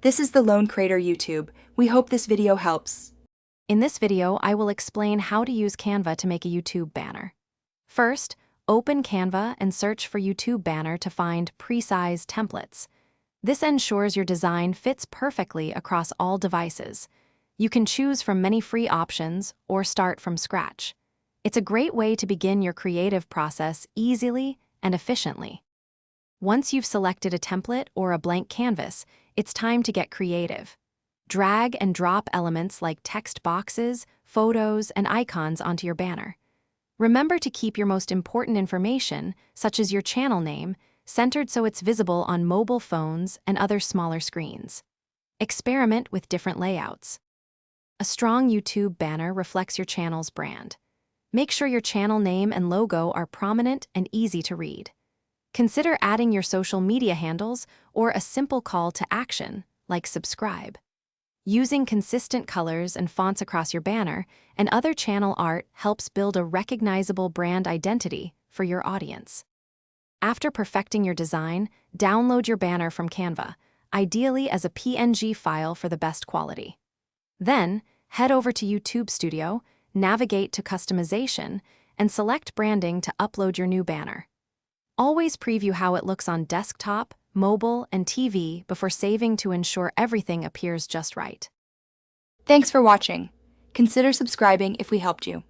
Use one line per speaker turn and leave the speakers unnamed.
This is the Lone Creator YouTube. We hope this video helps.
In this video, I will explain how to use Canva to make a YouTube banner. First, open Canva and search for YouTube banner to find pre-sized templates. This ensures your design fits perfectly across all devices. You can choose from many free options or start from scratch. It's a great way to begin your creative process easily and efficiently. Once you've selected a template or a blank canvas, it's time to get creative. Drag and drop elements like text boxes, photos, and icons onto your banner. Remember to keep your most important information, such as your channel name, centered so it's visible on mobile phones and other smaller screens. Experiment with different layouts. A strong YouTube banner reflects your channel's brand. Make sure your channel name and logo are prominent and easy to read. Consider adding your social media handles or a simple call to action, like subscribe. Using consistent colors and fonts across your banner and other channel art helps build a recognizable brand identity for your audience. After perfecting your design, download your banner from Canva, ideally as a PNG file for the best quality. Then, head over to YouTube Studio, navigate to Customization, and select Branding to upload your new banner. Always preview how it looks on desktop, mobile, and TV before saving to ensure everything appears just right.
Thanks for watching. Consider subscribing if we helped you.